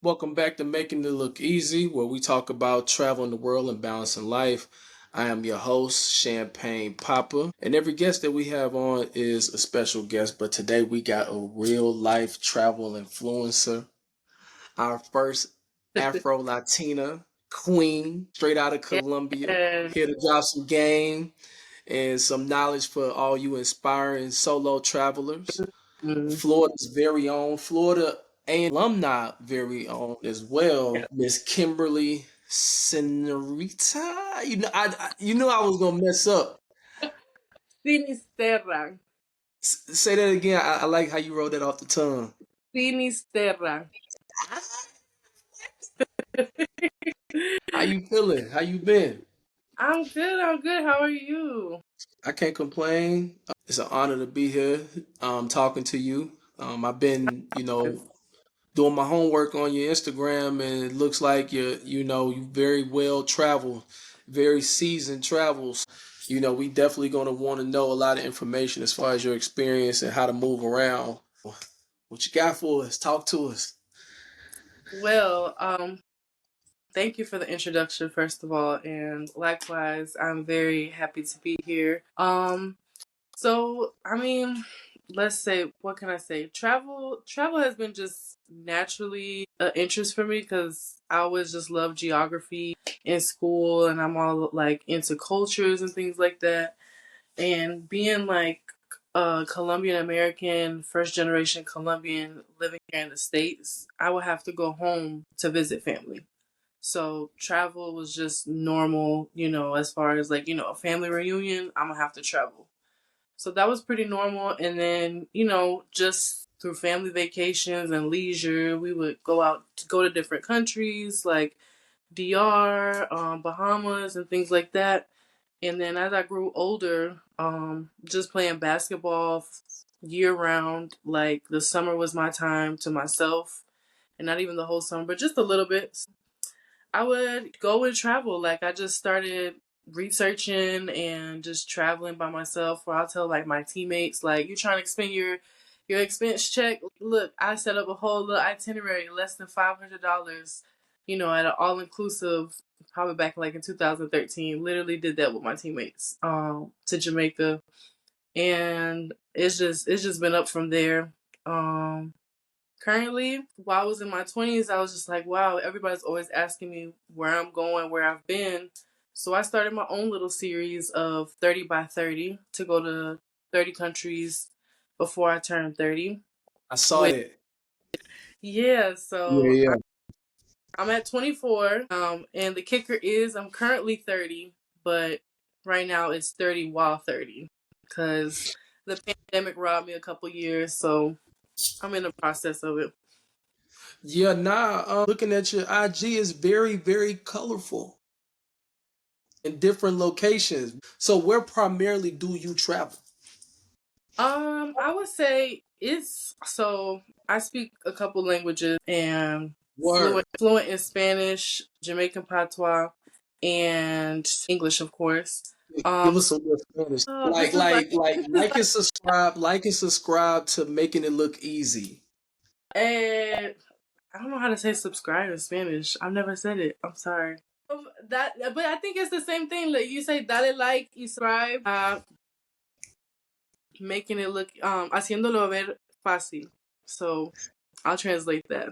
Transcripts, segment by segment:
Welcome back to Making It Look Easy, where we talk about traveling the world and balancing life. I am your host, Champagne Papa, and every guest that we have on is a special guest. But today we got a real life travel influencer, our first Afro-Latina queen, straight out of Colombia, Yes. here to drop some game and some knowledge for all you inspiring solo travelers. Mhm. Florida's very own, Florida and alumni very own as well, Miss Kimberly Sinisterra. I was gonna mess up. Sinisterra. Say that again. I like how you wrote that off the tongue. Sinisterra. How you feeling? How you been? I'm good. I'm good. How are you? I can't complain. It's an honor to be here, talking to you. I've been, doing my homework on your Instagram, and it looks like you very well traveled, very seasoned travels. We definitely gonna want to know a lot of information as far as your experience and how to move around. What you got for us? Talk to us. Well, thank you for the introduction, first of all, and likewise, I'm very happy to be here. So I mean, let's say, what can I say? Travel has been just naturally an interest for me because I always just loved geography in school, and I'm all like into cultures and things like that. And being like a Colombian American, first generation Colombian living here in the States, I would have to go home to visit family. So travel was just normal, as far as like, a family reunion, I'm gonna have to travel. So that was pretty normal. And then, just through family vacations and leisure, we would go out to go to different countries like DR, Bahamas, and things like that. And then as I grew older, just playing basketball year round, like the summer was my time to myself, and not even the whole summer, but just a little bit. I would go and travel. Like I just started researching and just traveling by myself. Where I'll tell like my teammates, like you trying to spend your expense check. Look, I set up a whole little itinerary, less than $500. At an all inclusive. Probably back like in 2013. Literally did that with my teammates. To Jamaica, and it's just been up from there. Um, Currently, while I was in my 20s, I was just like, wow, everybody's always asking me where I'm going, where I've been. So I started my own little series of 30 by 30 to go to 30 countries before I turned 30. I saw With that. Yeah, Yeah, so yeah. I'm at 24. And the kicker is I'm currently 30, but right now it's 30 while 30 because the pandemic robbed me a couple years, so I'm in the process of it. Yeah, nah. Looking at your IG is very, very colorful in different locations. So where primarily do you travel? I would say it's so I speak a couple languages and Word. fluent in Spanish, Jamaican patois, and English, of course. Give Um, us some more Spanish. so Like, this is like, like and subscribe to making it look easy. eh, I don't know how to say subscribe in Spanish. I've never said it. I'm sorry. But I think it's the same thing. Like you say, dale like y subscribe. Making it look haciéndolo ver fácil. So I'll translate that.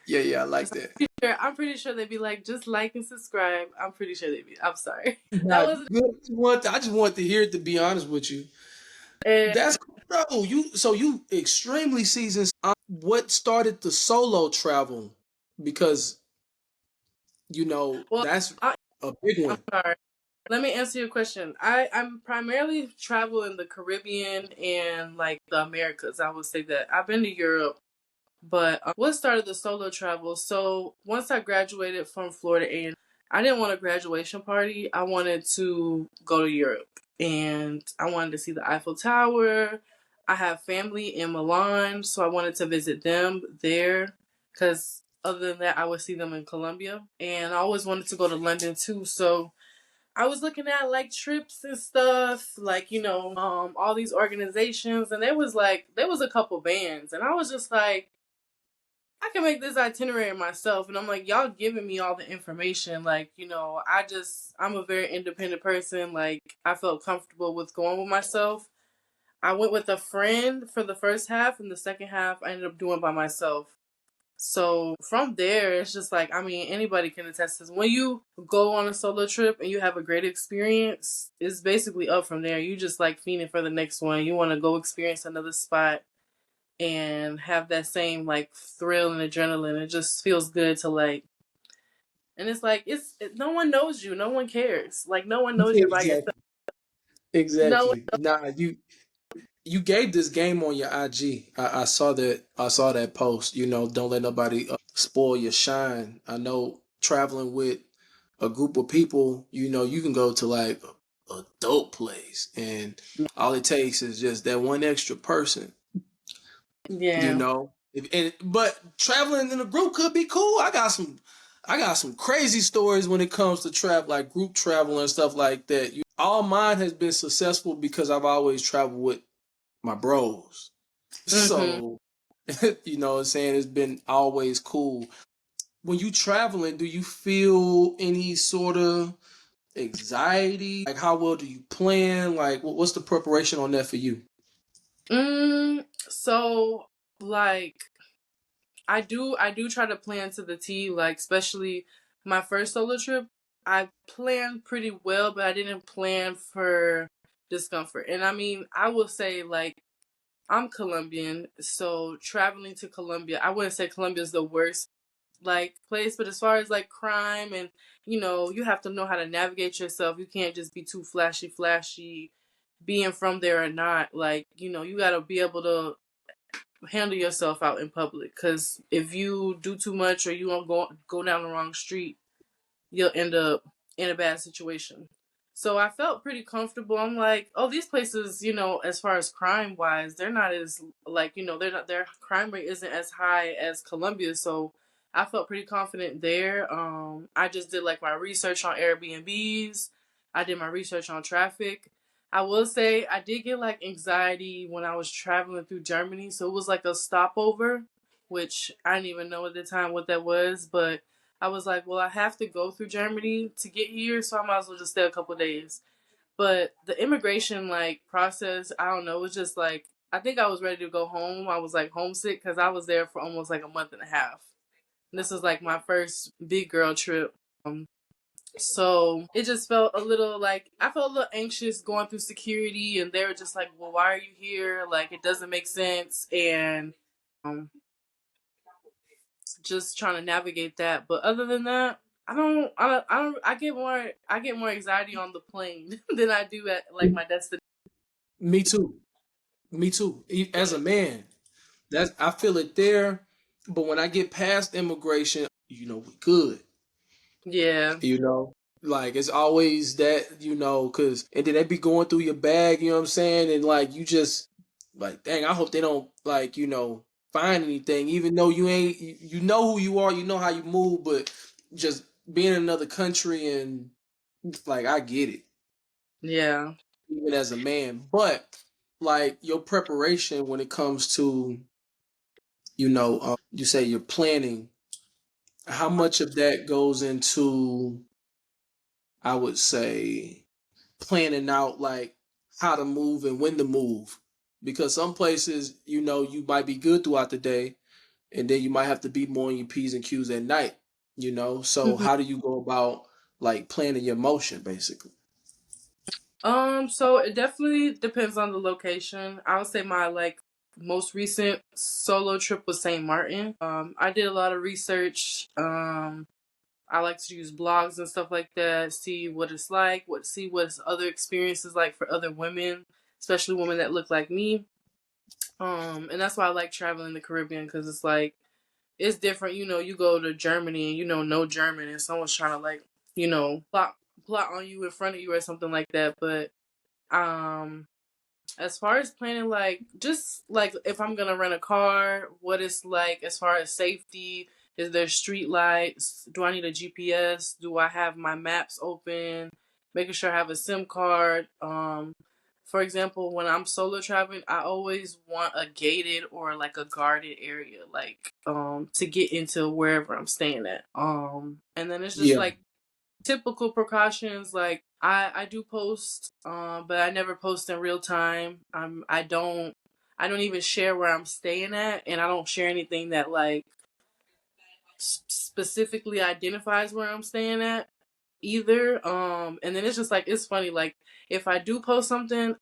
Yeah, yeah, I like that. Sure, I'm pretty sure they'd be like, just like and subscribe. I'm pretty sure they'd be. I'm sorry. That Nah, was good. I just want to hear it. To be honest with you, uh, that's cool, bro. You extremely seasoned. What started the solo travel? Because well. that's I, a big I'm one. sorry. Let me answer your question. I'm primarily travel in the Caribbean and like the Americas. I would say that I've been to Europe, but what started the solo travel? So once I graduated from Florida A&M, I didn't want a graduation party. I wanted to go to Europe, and I wanted to see the Eiffel Tower. I have family in Milan, so I wanted to visit them there because other than that, I would see them in Colombia. And I always wanted to go to London too. So I was looking at like trips and stuff, like all these organizations, and there was a couple bands, and I was just like, I can make this itinerary myself. And I'm like, y'all giving me all the information. Like, I'm a very independent person. Like, I felt comfortable with going with myself. I went with a friend for the first half, and the second half I ended up doing by myself. So from there, it's just like, I mean, anybody can attest to this. When you go on a solo trip and you have a great experience, it's basically up from there. You just like fiending for the next one. You want to go experience another spot and have that same like thrill and adrenaline. It just feels good to like, and it's like no one knows you, no one cares. Like no one knows you're by yourself. Exactly. No one. Exactly. Nah, you gave this game on your IG. I saw that. I saw that post. Don't let nobody spoil your shine. I know traveling with a group of people. You can go to like a dope place, and all it takes is just that one extra person. You Yeah. know, but traveling in a group could be cool. I got some crazy stories when it comes to travel, like group travel and stuff like that. All mine has been successful because I've always traveled with my bros. Mhm. So, you know what I'm saying? It's been always cool. When you traveling, do you feel any sort of anxiety? Like, how well do you plan? Like, what's the preparation on that for you? So like I do try to plan to the T, like especially my first solo trip. I planned pretty well, but I didn't plan for discomfort. And I mean, I will say like I'm Colombian, so traveling to Colombia, I wouldn't say Colombia is the worst like place, but as far as like crime and you have to know how to navigate yourself. You can't just be too flashy being from there or not. Like, you got to be able to handle yourself out in public, cuz if you do too much or you don't go down the wrong street, you'll end up in a bad situation. So I felt pretty comfortable. I'm like, oh, these places, as far as crime wise, they're not as like, they're not their crime rate isn't as high as Colombia. So I felt pretty confident there. I just did like my research on Airbnbs. I did my research on traffic. I will say I did get like anxiety when I was traveling through Germany. So it was like a stopover, which I didn't even know at the time what that was, but I was like, well, I have to go through Germany to get here, so I might as well just stay a couple days. But the immigration like process, I don't know, it was just like I think I was ready to go home. I was like homesick because I was there for almost like a month and a half. And this is like my first big girl trip. So it just felt a little like I felt a little anxious going through security, and they were just like, "Well, why are you here? Like, it doesn't make sense." And um, just trying to navigate that. But other than that, I get more anxiety on the plane than I do at like my destination. Me too. Me too. As a man, I feel it there. But when I get past immigration, we good. Yeah, You know, like it's always that, cause and then they be going through your bag, you know what I'm saying? And like you just like, dang, I hope they don't like, find anything, even though you know who you are, you know how you move, but just being in another country and like I get it, yeah. even as a man. But like your preparation when it comes to, you say you're planning, how much of that goes into, I would say, planning out like how to move and when to move, because some places you might be good throughout the day and then you might have to be more on your p's and q's at night. So Mhm. how do you go about like planning your motion basically? So it definitely depends on the location. I would say my like most recent solo trip was St. Martin. I did a lot of research. I like to use blogs and stuff like that, see what it's like, see what other experiences like for other women, especially women that look like me. And that's why I like traveling the Caribbean, because it's like it's different. You go to Germany and no German, and someone's trying to like plot on you in front of you or something like that. But um, as far as planning, like just like if I'm gonna rent a car, what it's like as far as safety. Is there street lights? Do I need a GPS? Do I have my maps open? Making sure I have a SIM card. for example, when I'm solo traveling, I always want a gated or like a guarded area, like to get into wherever I'm staying at. And then it's just Yeah. like typical precautions. Like I do post, but I never post in real time. I don't even share where I'm staying at, and I don't share anything that like specifically identifies where I'm staying at either. And then it's just like it's funny, like if I do post something,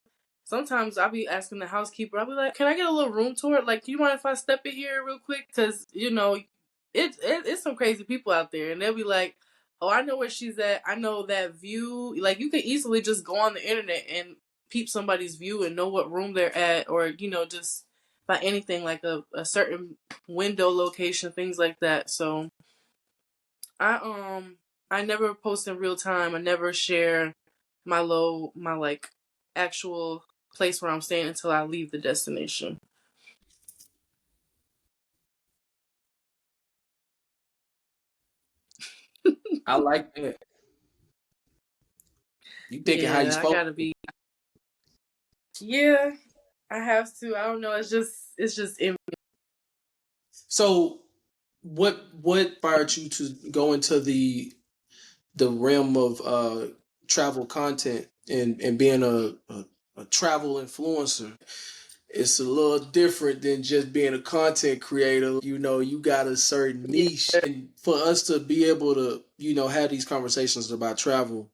sometimes I'll be asking the housekeeper, I'll be like, can I get a little room tour? Like, do you mind if I step in here real quick? Cause it's some crazy people out there, and they'll be like, oh, I know where she's at. I know that view. Like, you could easily just go on the internet and peep somebody's view and know what room they're at, or just by anything like a certain window location, things like that. So I never post in real time. I never share my like actual place where I'm staying until I leave the destination. I like that. You thinking how you Yeah, I supposed gotta to. be. Yeah, I have to. I don't know. It's just in. So what inspired you to go into the realm of travel content and being a travel influencer? It's a little different than just being a content creator. You got a certain Yeah. niche. And for us to be able to, have these conversations about travel,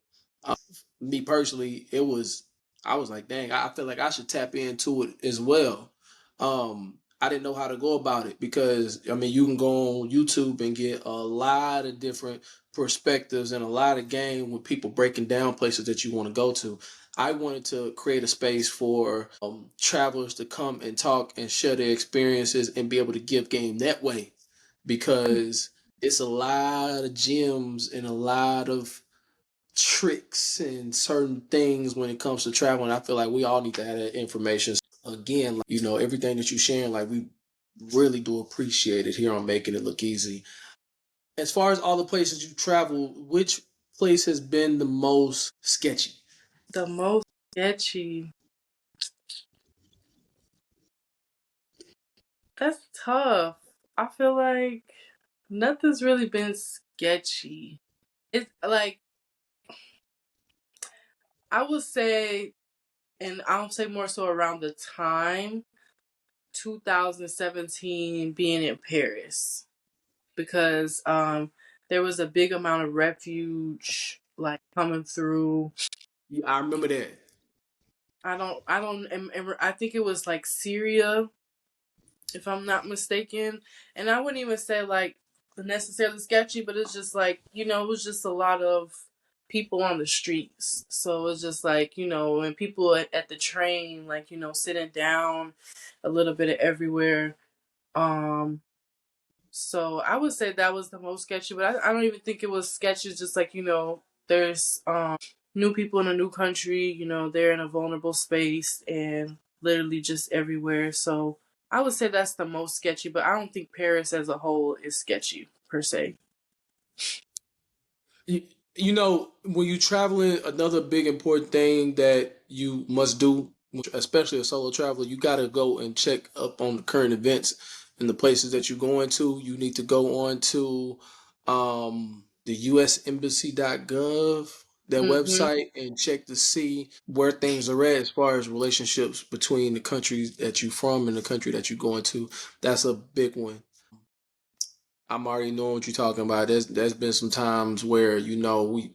me personally, I was like, dang, I feel like I should tap into it as well. I didn't know how to go about it because I mean you can go on YouTube and get a lot of different perspectives and a lot of game with people breaking down places that you want to go to. I wanted to create a space for travelers to come and talk and share their experiences and be able to give game that way because it's a lot of gems and a lot of tricks and certain things when it comes to traveling. I feel like we all need to have that information. Again, like, everything that you're sharing, like we really do appreciate it here on Making It Look Easy. As far as all the places you travel, which place has been the most sketchy? The most sketchy. That's tough. I feel like nothing's really been sketchy. It's like I would say, and I'll say more so around the time 2017 being in Paris because there was a big amount of refuge like coming through. Yeah, I remember that. I think it was like Syria, if I'm not mistaken. And I wouldn't even say like necessarily sketchy, but it's just like, it was just a lot of people on the streets. So it was just like, and people at the train, like, sitting down a little bit of everywhere. Um, so I would say that was the most sketchy, but I don't even think it was sketchy. It's just like, there's new people in a new country, they're in a vulnerable space and literally just everywhere. So I would say that's the most sketchy, but I don't think Paris as a whole is sketchy per se. You, when you traveling, another big important thing that you must do, especially a solo traveler, you got to go and check up on the current events and the places that you're going to. You need to go on to the usembassy.gov, their Mm-hmm. website, and check to see where things are at as far as relationships between the country that you're from and the country that you're going to. That's a big one. I'm already knowing what you're talking about. There's been some times where we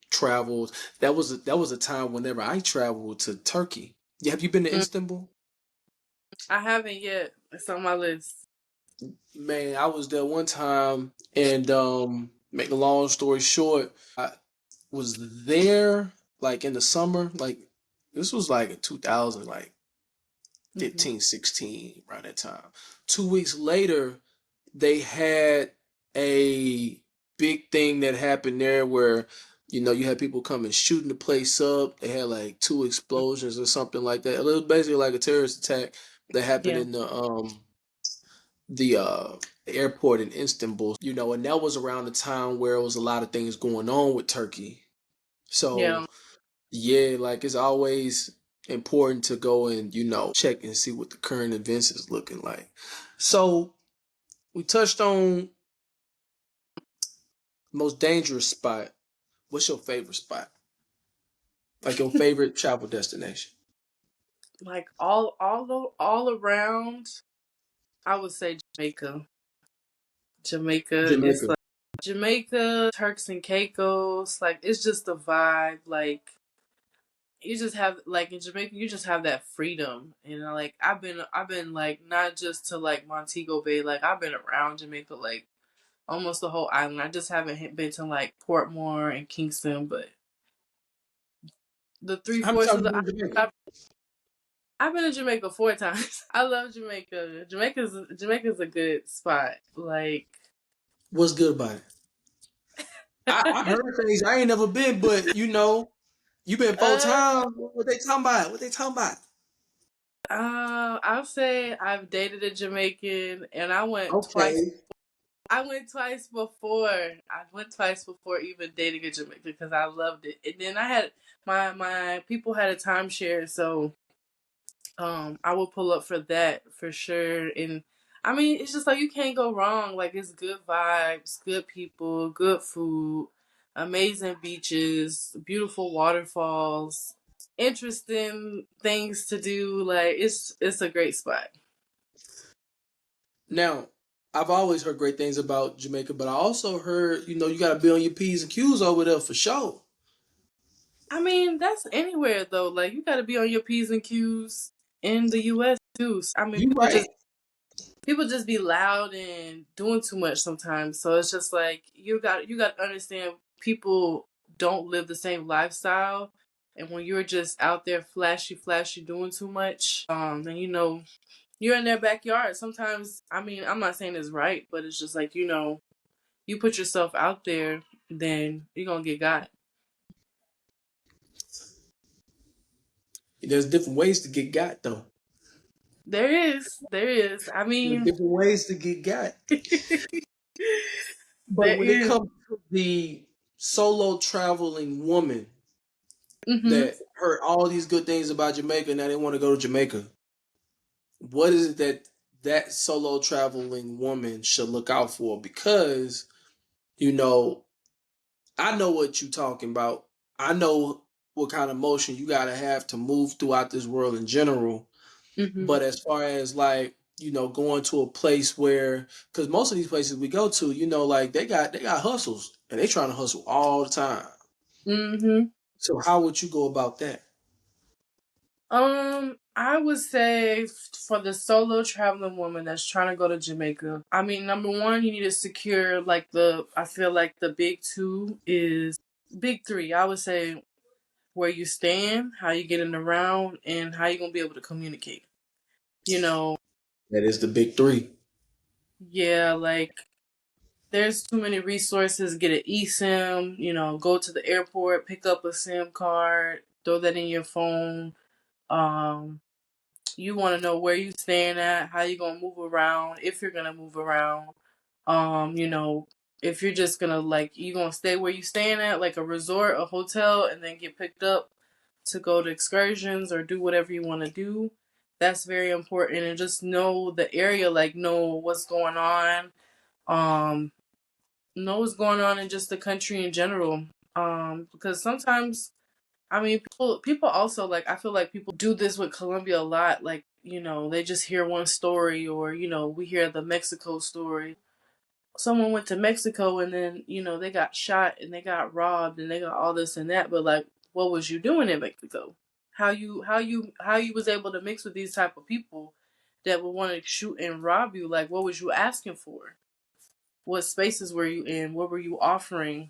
traveled. That was a time whenever I traveled to Turkey. Yeah, have you been to Mm. Istanbul? I haven't yet. It's on my list. Man, I was there one time, and make a long story short, I was there like in the summer, like this was like in 2000, like Mm-hmm. 15, 16, around that time. 2 weeks later, they had a big thing that happened there where you had people coming shooting the place up. They had like two explosions or something like that. It was basically like a terrorist attack that happened Yeah. in the airport in Istanbul. And that was around the time where it was a lot of things going on with Turkey. So Yeah. yeah, like it's always important to go and, check and see what the current events is looking like. So we touched on most dangerous spot. What's your favorite spot? Like your favorite travel destination? Like all around, I would say Jamaica. Jamaica is Jamaica. like Jamaica, Turks and Caicos. Like it's just a vibe. Like you just have like in Jamaica, you just have that freedom. You know, like I've been like not just to like Montego Bay. Like I've been around Jamaica, like almost the whole island. I just haven't been to like Portmore and Kingston, but the three How many fourths of times the you been to Jamaica? island. I've been to Jamaica 4 times. I love Jamaica. Jamaica's a good spot. Like, What's good about it? I heard things. I ain't never been, but you been four uh, times. What they talking about? What they talking about? I'll say I've dated a Jamaican, and I went twice. Okay. I went twice before. I went twice before even dating a Jamaican because I loved it. And then I had my people had a timeshare, so I will pull up for that for sure. And I mean, it's just like you can't go wrong. Like it's good vibes, good people, good food, amazing beaches, beautiful waterfalls, interesting things to do. Like it's a great spot. Now, I've always heard great things about Jamaica, but I also heard, you got to be on your P's and Q's over there for sure. I mean, that's anywhere though. Like you got to be on your p's and q's in the U.S. too. I mean, You right. people just be loud and doing too much sometimes. So it's just like you got to understand people don't live the same lifestyle, and when you're just out there flashy doing too much, then you're in their backyard. Sometimes, I mean, I'm not saying it's right, but it's just like you put yourself out there, then you're gonna get got. There's different ways to get got, though. There is. I There's mean, different ways to get got. But there when it is. comes to the solo traveling woman Mhm. that heard all these good things about Jamaica, now they want to go to Jamaica, what is it that solo traveling woman should look out for? Because, you know, I know what you're talking about. I know what kind of motion you got to have to move throughout this world in general. Mhm. But as far as like, going to a place where, because most of these places we go to, like they got hustles and they trying to hustle all the time. Mhm. So how would you go about that? I would say for the solo traveling woman that's trying to go to Jamaica, I mean, number one, you need to secure like I feel like the big two is big three. I would say where you stand, how you getting around, and how you gonna be able to communicate. You know, That is the big three. yeah, like there's too many resources. Get an eSIM. Go to the airport, pick up a SIM card, throw that in your phone. Um, You want to know where you staying at, how you gonna move around, if you're gonna move around. If you're just gonna like you gonna stay where you staying at, like a resort, a hotel, and then get picked up to go to excursions or do whatever you want to do. That's very important, and just know the area, like know what's going on. Um, know what's going on in just the country in general. Because sometimes I mean, people also like. I feel like people do this with Colombia a lot. Like, they just hear one story, or we hear the Mexico story. Someone went to Mexico and then they got shot and they got robbed and they got all this and that. But like, what was you doing in Mexico? How you was able to mix with these type of people that would want to shoot and rob you? Like, what was you asking for? What spaces were you in? What were you offering?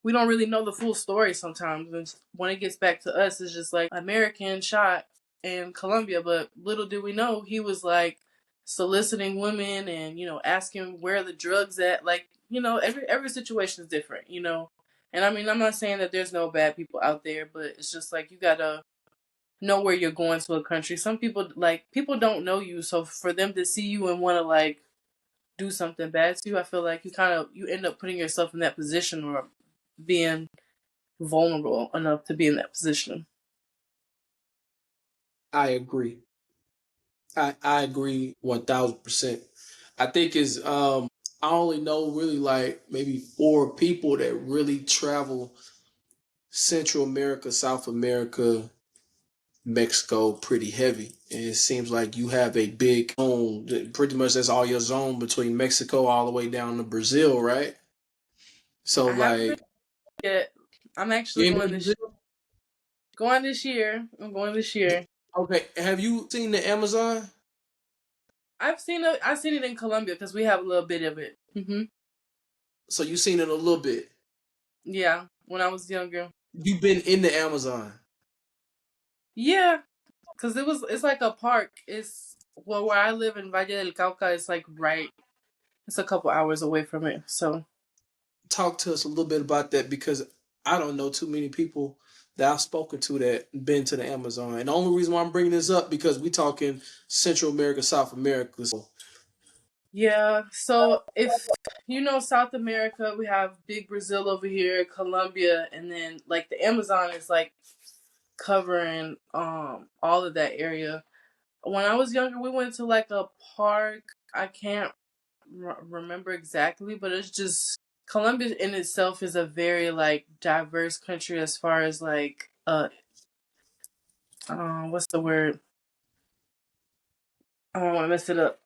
We don't really know the full story sometimes. And when it gets back to us, it's just like American shot in Colombia, but little do we know he was like soliciting women and asking where the drugs at. Like every situation is different. And I mean, I'm not saying that there's no bad people out there, but it's just like you gotta know where you're going to a country. Some people people don't know you, so for them to see you and want to like do something bad to you, I feel like you end up putting yourself in that position or being vulnerable enough to be in that position. I agree. I agree 1000%. I think is I only know really like maybe four people that really travel Central America, South America, Mexico pretty heavy. And it seems like you have a big zone, pretty much that's all your zone between Mexico all the way down to Brazil, right? So I haven't been like yet. I'm you actually ain't been going to this Brazil? going this year. I'm going this year. Okay. Have you seen the Amazon? I've seen it in Colombia because we have a little bit of it. So you seen it a little bit. Yeah, when I was younger. You've been in the Amazon. Yeah, because it's like a park. It's well where I live in Valle del Cauca. It's like right. It's a couple hours away from it. So Talk to us a little bit about that because I don't know too many people that I've spoken to that been to the Amazon. And the only reason why I'm bringing this up because we talking Central America, South America. So yeah. So if you know South America, we have big Brazil over here, Colombia, and then like the Amazon is like covering all of that area. When I was younger, we went to like a park. I can't remember exactly, but it's just Colombia in itself is a very like diverse country as far as like what's the word? I don't want to mess it up.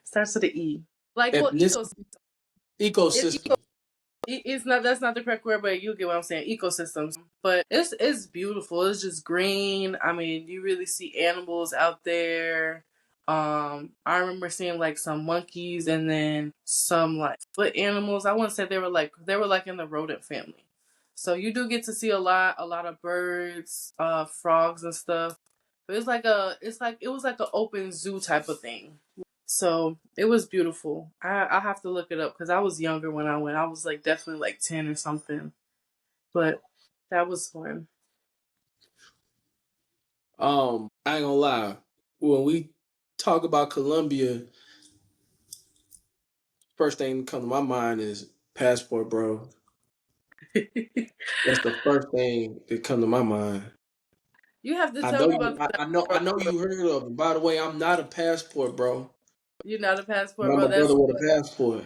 Starts with an E. Like well, ethnicity, it ecosystem. it's not that's not the correct word, but you get what I'm saying. Ecosystems, but it's beautiful. It's just green. I mean, you really see animals out there. I remember seeing like some monkeys and then some like foot animals. I wouldn't say they were like in the rodent family. So you do get to see a lot of birds, frogs and stuff. But it was like an open zoo type of thing. So it was beautiful. I have to look it up because I was younger when I went. I was like definitely like 10 or something. But that was fun. I ain't gonna lie. When we talk about Colombia, first thing that come to my mind is passport, bro. That's the first thing that come to my mind. You have to I tell know me you. about the I passport, know bro. you heard of it. By the way, I'm not a passport, bro. You're not a But passport, I'm bro. a brother That's with a passport.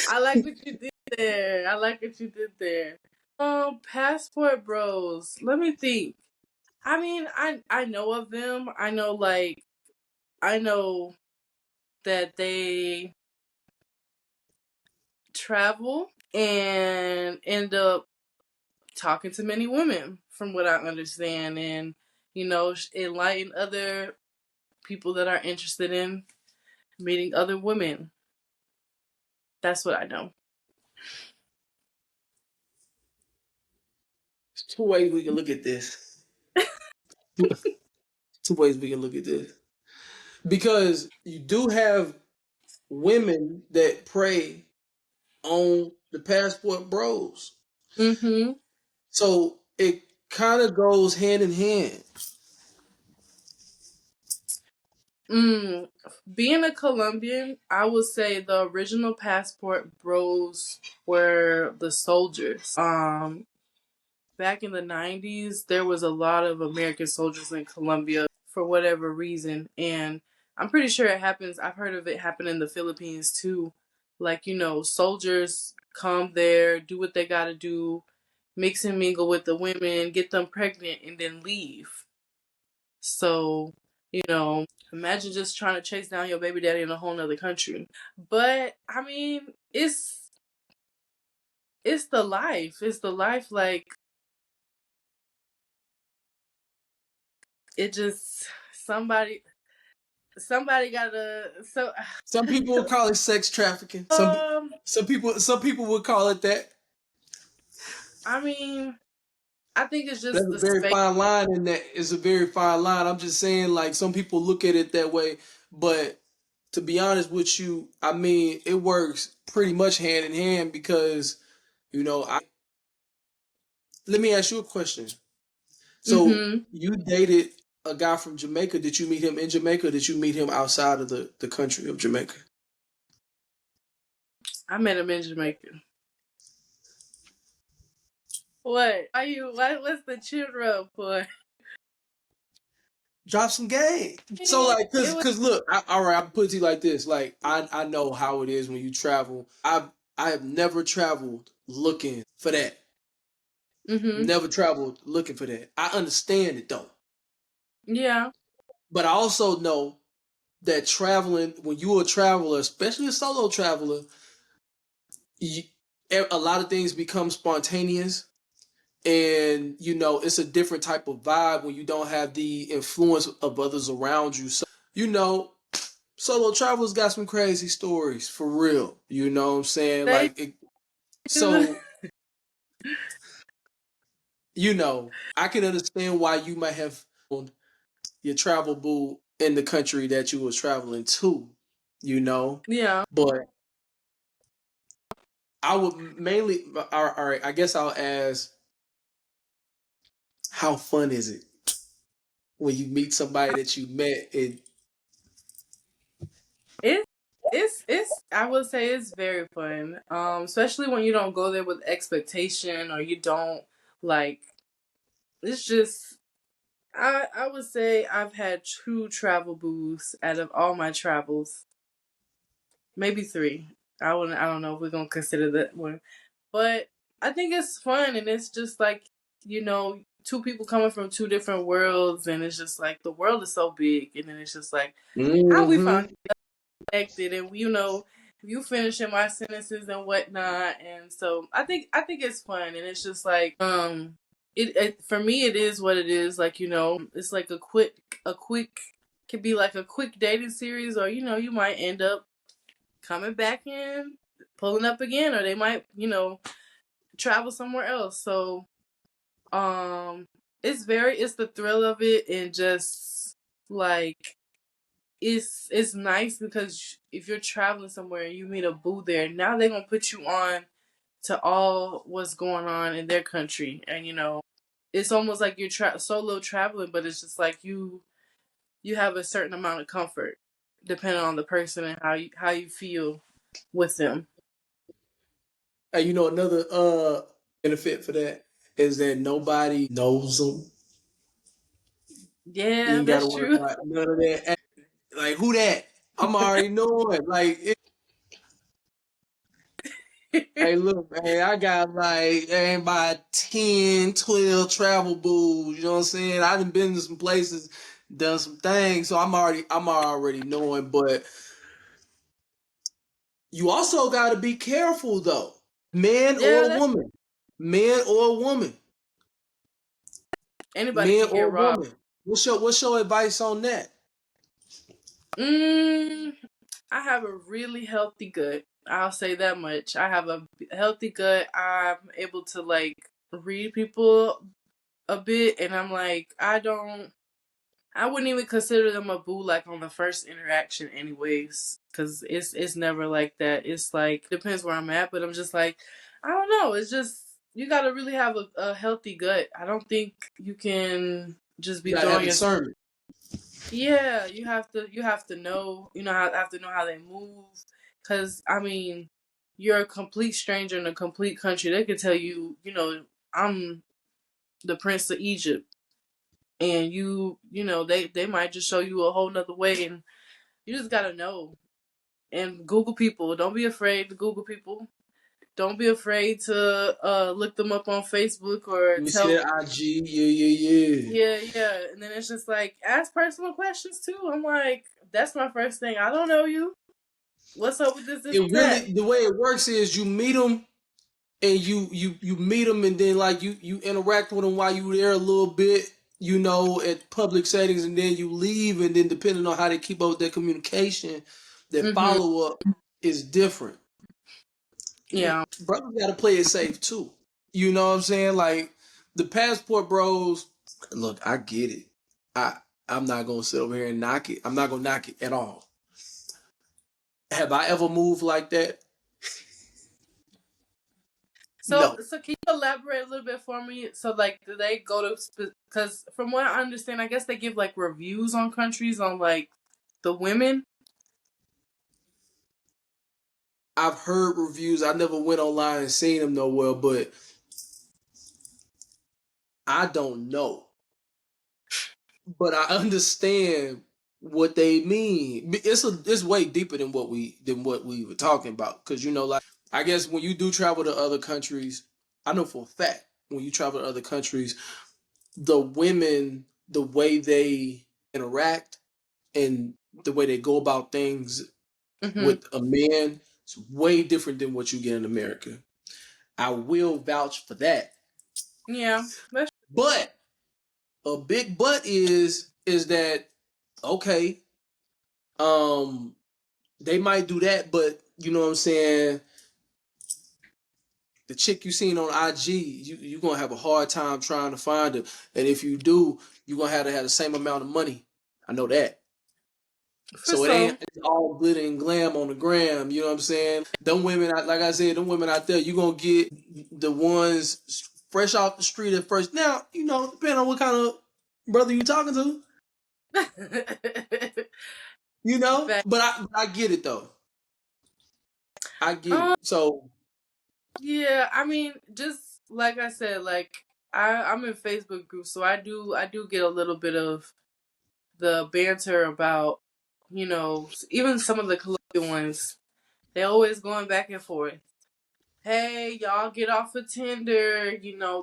I like what you did there. I like what you did there. Passport bros. Let me think. I mean, I know of them. I know that they travel and end up talking to many women, from what I understand, and enlighten other people that are interested in meeting other women. That's what I know. There's two ways we can look at this. Two, two ways we can look at this. Because you do have women that prey on the passport bros. Mm-hmm. So it kind of goes hand in hand. Mm. Being a Colombian, I would say the original passport bros were the soldiers. Back in the 90s, there was a lot of American soldiers in Colombia for whatever reason. And I'm pretty sure it happens. I've heard of it happen in the Philippines too. Like, soldiers come there, do what they gotta do, mix and mingle with the women, get them pregnant, and then leave. So, you know, imagine just trying to chase down your baby daddy in a whole nother country. But I mean, it's the life. It's the life. Like it just somebody gotta so Some people would call it sex trafficking. um Some people would call it that. I mean I think it's There's just a the very space. fine line in that. It's a very fine line. I'm just saying, like some people look at it that way, but to be honest with you, I mean, it works pretty much hand in hand because I let me ask you a question. So Mm-hmm. you dated a guy from Jamaica. Did you meet him in Jamaica? Or did you meet him outside of the country of Jamaica? I met him in Jamaica. What? Why you what's the chin rub for? drop some game. So it like, was. cause look, all right, I'll put it to you like this. Like, I know how it is when you travel. I have never traveled looking for that. Mhm. Never traveled looking for that. I understand it though, Yeah. but I also know that traveling, when you're a traveler, especially a solo traveler, you, a lot of things become spontaneous, and it's a different type of vibe when you don't have the influence of others around you. So you know solo travelers got some crazy stories for real. You know what I'm saying? They Like, do. so, I can understand why you might have your travel boo in the country that you was traveling to, you know. Yeah. But I would mainly, all right, I guess I'll ask, how fun is it when you meet somebody that you met and It it's I would say it's very fun. Especially when you don't go there with expectation or you don't like it's just I would say I've had two travel booths out of all my travels. Maybe three. I don't know if we're gonna consider that one. But I think it's fun and it's just like, two people coming from two different worlds and it's just like the world is so big and then it's just like how we found mm-hmm. connected and you finishing my sentences and whatnot and so I think it's fun and it's just like it for me it is what it is like it's like a quick could be like a quick dating series or you might end up coming back in pulling up again or they might travel somewhere else so it's the thrill of it and just like it's nice because if you're traveling somewhere and you meet a boo there, now they're gonna put you on to all what's going on in their country, and it's almost like you're solo traveling, but it's just like you have a certain amount of comfort depending on the person and how you feel with them. And another benefit for that is that nobody knows them. You Yeah, ain't got to that's worry true. about none of that. Like, who that? I'm already knowing. Like, hey, look, man, I got like about 10, 12 travel bulls. You know what I'm saying? I done been to some places, done some things, so I'm already knowing. But you also got to be careful, though, man Yeah, or that woman, man or woman, anybody man can get or robbed. woman. What's your advice on that? Mm, I have a really healthy gut. I'll say that much. I have a healthy gut. I'm able to like read people a bit, and I'm like, I wouldn't even consider them a boo like on the first interaction, anyways, because it's never like that. It's like depends where I'm at, but I'm just like, I don't know. It's just you got to really have a healthy gut. I don't think you can just You be gotta have throwing your discernment. yeah, you have to know, have to know how they move cuz I mean, you're a complete stranger in a complete country. They could tell you, I'm the prince of Egypt and they might just show you a whole nother way and you just got to know. And Google people. Don't be afraid to Google people. Don't be afraid to look them up on Facebook or Let me see tell that IG. Yeah, yeah, yeah. yeah, yeah. And then it's just like ask personal questions too. I'm like, that's my first thing. I don't know you. What's up with this It and that? really, the way it works is you meet them and you meet them and then like you interact with them while you there a little bit, at public settings, and then you leave, and then depending on how they keep up with their communication, their Mm-hmm. follow up is different. Yeah. Brothers got to play it safe too. You know what I'm saying? Like the passport bros. Look, I get it. I I'm not gonna sit over here and knock it. I'm not gonna knock it at all. Have I ever moved like that? So No. so can you elaborate a little bit for me? So like, do they go to because from what I understand, I guess they give like reviews on countries on like the women. I've heard reviews. I never went online and seen them nowhere, but I don't know. but I understand what they mean. It's way deeper than what we were talking about. Because like I guess when you do travel to other countries, I know for a fact when you travel to other countries, the women, the way they interact and the way they go about things Hmm. with a man is way different than what you get in America. I will vouch for that. Yeah, that's But a big but is that okay, um they might do that, but you know what I'm saying, the chick you seen on IG, you gonna have a hard time trying to find her. And if you do, you're gonna have to have the same amount of money. I know that. for So it so. ain't it's all glitter and glam on the gram. You know what I'm saying? Them women, like I said, them women out there, you gonna get the ones fresh off the street at first. Now, depending on what kind of brother you talking to, Fact. but I get it though. I get it. Um, So yeah, I mean, just like I said, like I'm in Facebook groups, so I do get a little bit of the banter about, even some of the Colombian ones. They always going back and forth. Hey, y'all get off of Tinder,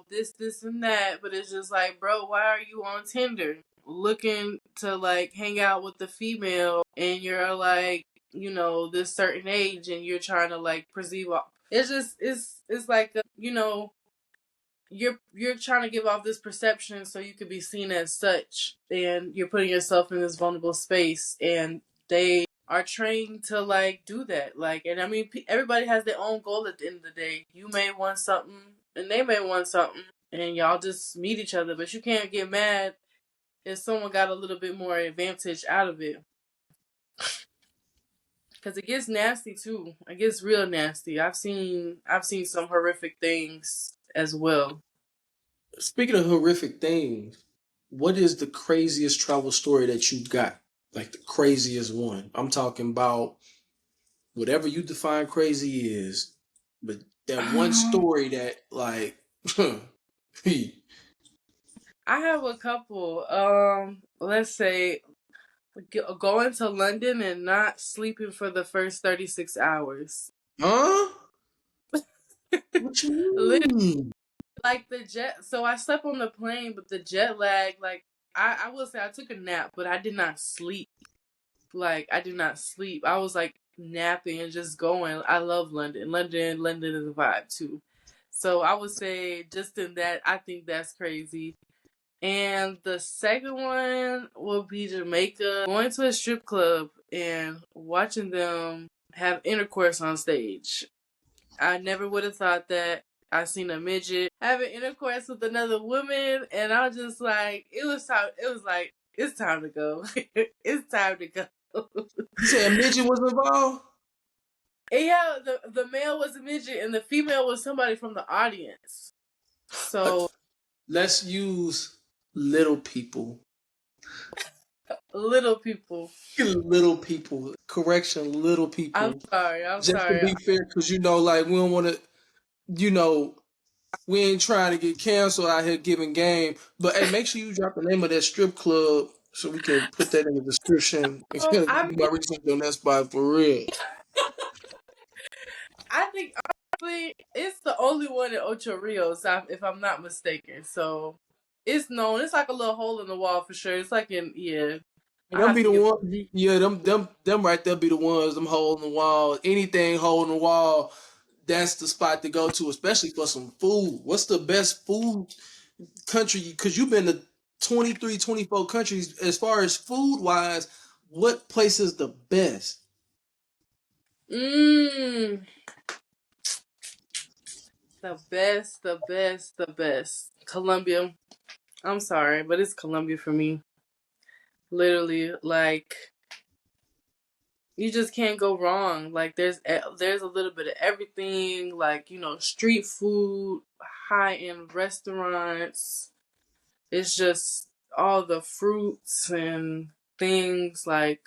this and that. But it's just like, bro, why are you on Tinder? Looking to like hang out with the female and you're like, this certain age and you're trying to like perceive off. It's just it's like you're trying to give off this perception so you could be seen as such, and you're putting yourself in this vulnerable space, and they are trained to like do that. Like, and I mean, everybody has their own goal at the end of the day. You may want something and they may want something, and y'all just meet each other, but you can't get mad if someone got a little bit more advantage out of it, because it gets nasty too. It gets real nasty. I've seen some horrific things as well. speaking of horrific things, what is the craziest travel story that you got? Like the craziest one. I'm talking about whatever you define crazy is, but that one um story that like I have a couple. Let's say going to London and not sleeping for the first 36 hours. huh? What you Literally, mean? like the jet. So I slept on the plane, but the jet lag, like, I will say I took a nap, but I did not sleep. Like, I did not sleep. I was like napping and just going. I love London. London is a vibe too. So I would say just in that, I think that's crazy. And the second one will be Jamaica. Going to a strip club and watching them have intercourse on stage. I never would have thought that. I seen a midget having intercourse with another woman, and I was just like, it was time. It was like, it's time to go. It's time to go. You said a midget was involved? And yeah, the male was a midget, and the female was somebody from the audience. Uh, So let's use little people. little people. Little people. Correction, little I'm people. sorry. I'm Just to sorry. be fair, because like we don't want to, you know, we ain't trying to get canceled out here giving game. But hey, make sure you drop the name of that strip club so we can put that in the description. I Do my mean, research on that spot for real. I think honestly, it's the only one in Ocho Rios, if I'm not mistaken. So it's known. It's like a little hole in the wall for sure. It's like in, yeah. And I them have be to the get. ones, yeah, them right there be the ones, them hole in the wall. Anything hole in the wall, that's the spot to go to, especially for some food. What's the best food country? Because you've been to 23, 24 countries. As far as food wise, what place is the best? Mmm, the best, the best, the best. Colombia. I'm sorry, but it's Colombia for me. Literally, like you just can't go wrong. Like there's a little bit of everything. Like street food, high end restaurants. It's just all the fruits and things. Like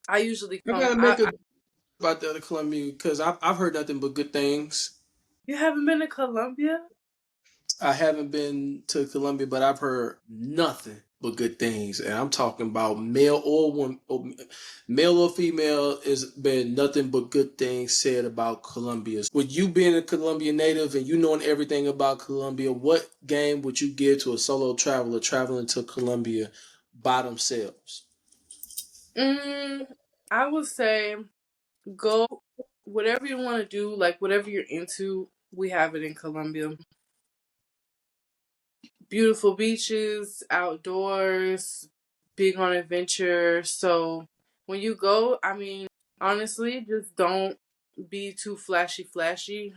I usually I come. gotta make a about the other Colombia because I've heard nothing but good things. You haven't been to Colombia? I haven't been to Colombia, but I've heard nothing but good things, and I'm talking about male or woman, male or female, has been nothing but good things said about Colombia. So, with you being a Colombian native and you knowing everything about Colombia, what game would you give to a solo traveler traveling to Colombia by themselves? Mm, I would say go whatever you want to do, like whatever you're into. We have it in Colombia. Beautiful beaches, outdoors, big on adventure. So when you go, I mean, honestly, just don't be too flashy.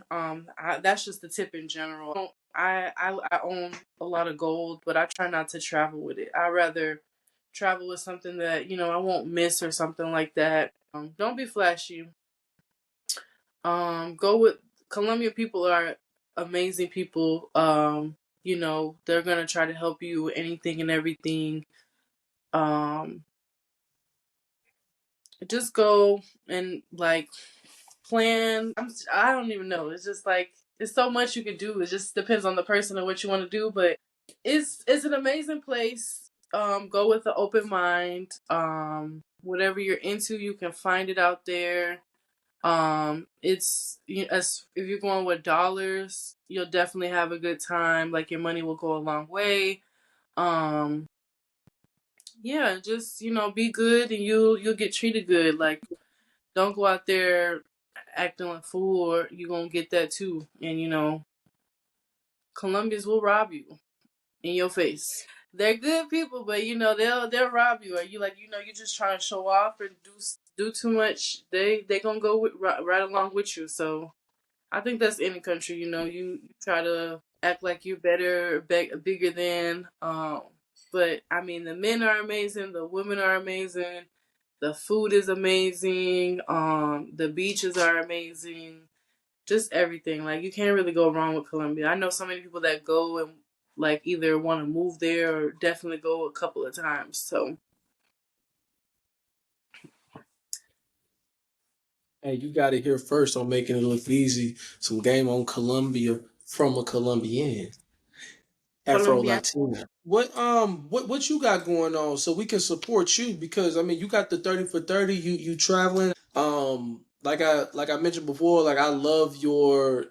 That's just the tip in general. I own a lot of gold, but I try not to travel with it. I rather travel with something that I won't miss or something like that. Don't be flashy. Go with Colombian people are amazing people. They're gonna try to help you with anything and everything. Um, just go and like plan. I don't even know. It's just like it's so much you can do. It just depends on the person and what you want to do. But it's an amazing place. Go with an open mind. Whatever you're into, you can find it out there. As if you're going with dollars, you'll definitely have a good time. Like your money will go a long way. Um, yeah, just be good and you'll get treated good. Like don't go out there acting like a fool, or you're gonna get that too. And Colombians will rob you in your face. They're good people, but they'll rob you, or you're just trying to show off and do too much. They gonna go right along with you. So I think that's any country. You try to act like you're better, bigger than. But I mean, the men are amazing, the women are amazing, the food is amazing. The beaches are amazing. Just everything. Like you can't really go wrong with Colombia. I know so many people that go and like either want to move there or definitely go a couple of times. So Hey, you got it here first on making it look easy. Some game on Colombia from a Colombian. Colombia. Afro-Latino. What you got going on so we can support you, because I mean you got the 30 for 30, you traveling. Like I mentioned before, like I love your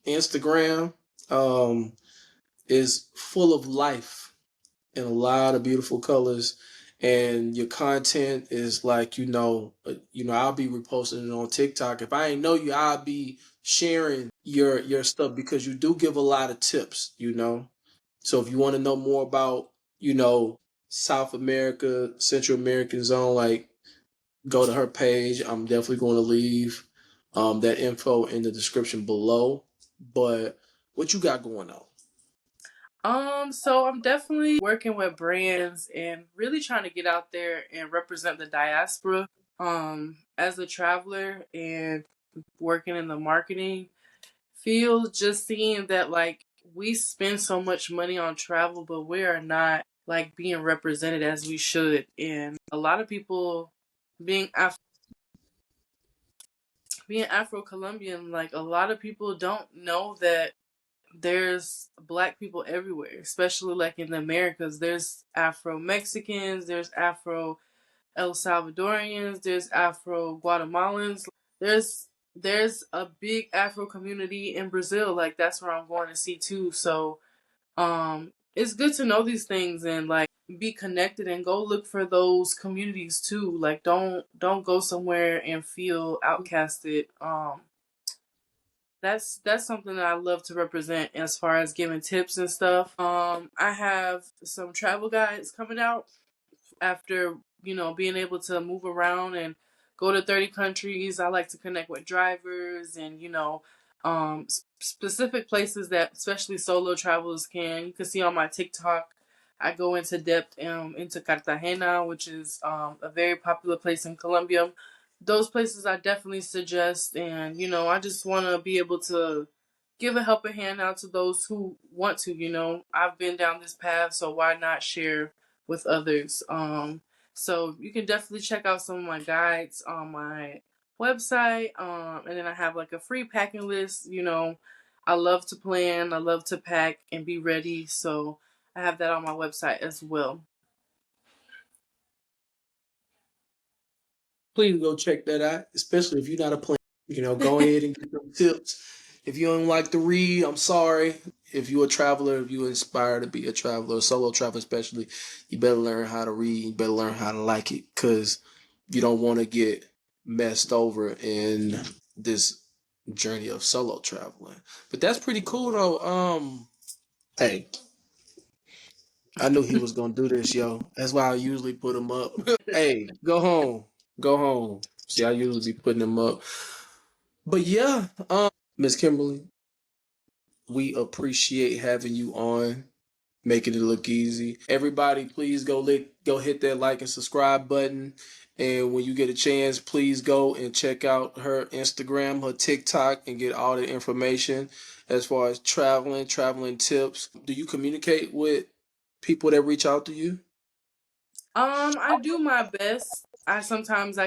Instagram. Um is full of life and a lot of beautiful colors, and your content is like I'll be reposting it on TikTok. If I ain't know you, I'll be sharing your stuff because you do give a lot of tips. So if you want to know more about, South America, Central American zone, like go to her page. I'm definitely going to leave that info in the description below. But what you got going on? So I'm definitely working with brands and really trying to get out there and represent the diaspora. As a traveler and working in the marketing field, just seeing that like we spend so much money on travel, but we are not like being represented as we should. And a lot of people being being Afro Colombian, like a lot of people don't know that there's black people everywhere, especially like in the Americas. There's Afro Mexicans, there's Afro El Salvadorians, there's Afro Guatemalans. There's a big Afro community in Brazil. Like that's where I'm going to see too. So it's good to know these things and like be connected and go look for those communities too. Like don't go somewhere and feel outcasted. That's something that I love to represent as far as giving tips and stuff. I have some travel guides coming out after being able to move around and go to 30 countries. I like to connect with drivers and specific places that especially solo travelers can. You can see on my TikTok I go into depth into Cartagena, which is a very popular place in Colombia. Those places I definitely suggest, and I just want to be able to give a helping hand out to those who want to. I've been down this path, so why not share with others? So you can definitely check out some of my guides on my website. And then I have like a free packing list. I love to plan, I love to pack and be ready. So I have that on my website as well. Please go check that out, especially if you're not a planner. Go ahead and get some tips. If you don't like to read, I'm sorry. If you're a traveler, if you're inspired to be a traveler, a solo traveler especially, you better learn how to read. You better learn how to like it because you don't want to get messed over in this journey of solo traveling. But that's pretty cool though. Hey, I knew he was gonna do this, yo. That's why I usually put him up. Hey, go home. Go home. See, I usually be putting him up. But yeah, Miss Kimberly, we appreciate having you on, making it look easy. Everybody, please go hit that like and subscribe button. And when you get a chance, please go and check out her Instagram, her TikTok, and get all the information as far as traveling tips. Do you communicate with people that reach out to you? I do my best. I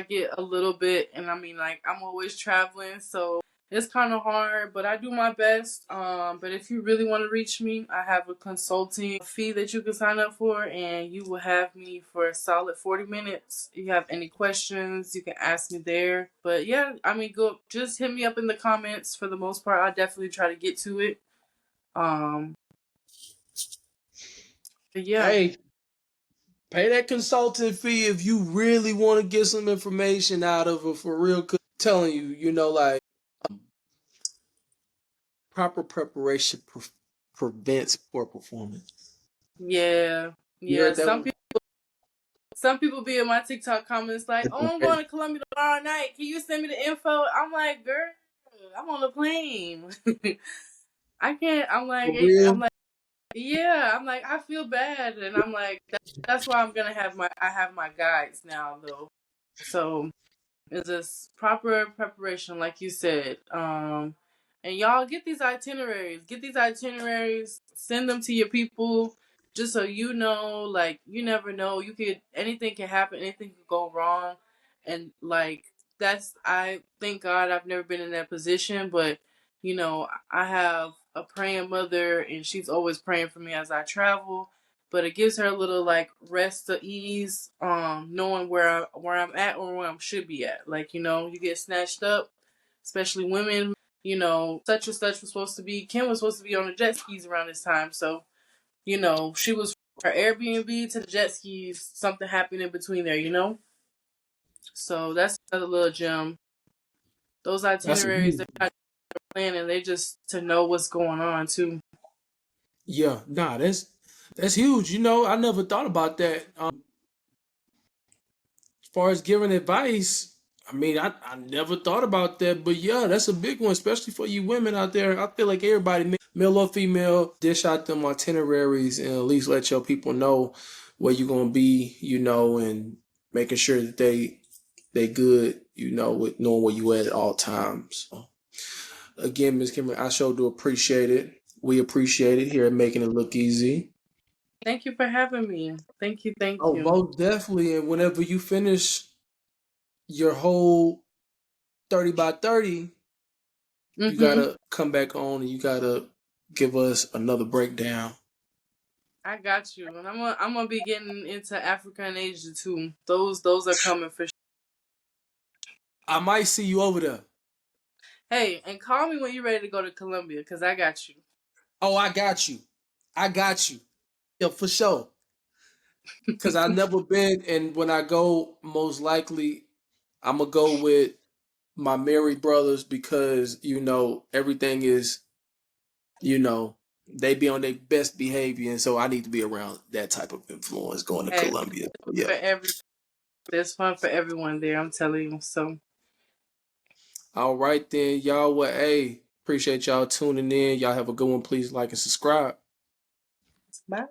get a little bit, and I mean, like, I'm always traveling, so it's kind of hard, but I do my best. But if you really want to reach me, I have a consulting fee that you can sign up for, and you will have me for a solid 40 minutes. If you have any questions, you can ask me there. But yeah, I mean, go just hit me up in the comments. For the most part, I'll definitely try to get to it. Um, but yeah, Hey, pay that consultant fee if you really want to get some information out of her for real. 'Cause I'm telling you, like proper preparation prevents poor performance. yeah, You yeah. heard that one? Some people be in my TikTok comments like, "Oh, I'm going to Colombia tomorrow night. Can you send me the info?" I'm like, "Girl, I'm on the plane. I can't." For real? Yeah. I'm like, I feel bad, and I'm like, that's why I have my guides now though. So it's just proper preparation, like you said. And y'all get these itineraries. Get these itineraries. Send them to your people, just so you know. Like, you never know. Anything can happen. Anything could go wrong, and like that's. I thank God I've never been in that position, but I have a praying mother, and she's always praying for me as I travel. But it gives her a little like rest to ease, knowing where I'm at or where I should be at. Like, you get snatched up, especially women. Such and such was supposed to be Kim was supposed to be on the jet skis around this time. So, she was her Airbnb to the jet skis. Something happened in between there. So that's another little gem. Those That's a itineraries, huge. they're not planning. They just to know what's going on too. Yeah, nah, that's huge. I never thought about that. As far as giving advice, I mean, I never thought about that, but yeah, that's a big one, especially for you women out there. I feel like everybody, male or female, dish out them itineraries and at least let your people know where you're gonna be, and making sure that they good, with knowing where you at all times. So, again, Miss Kimberly, I sure do appreciate it. We appreciate it here at Making It Look Easy. Thank you for having me. Thank you, thank Oh, you. most definitely. And whenever you finish your whole 30 by 30, you Mm-hmm. gotta come back on and you gotta give us another breakdown. I got you, and I'm gonna be getting into Africa and Asia too. Those are coming for sure. I might see you over there. Hey, and call me when you're ready to go to Colombia, cause I got you. Oh, I got you. I got you. Yeah, for sure. Cause I never been, and when I go, most likely I'm gonna go with my married brothers because everything is you know they be on their best behavior, and so I need to be around that type of influence going to Hey, Colombia. Yeah. for every there's fun for everyone there. I'm telling you. So All right then, y'all. Well, hey, appreciate y'all tuning in. Y'all have a good one. Please like and subscribe. bye.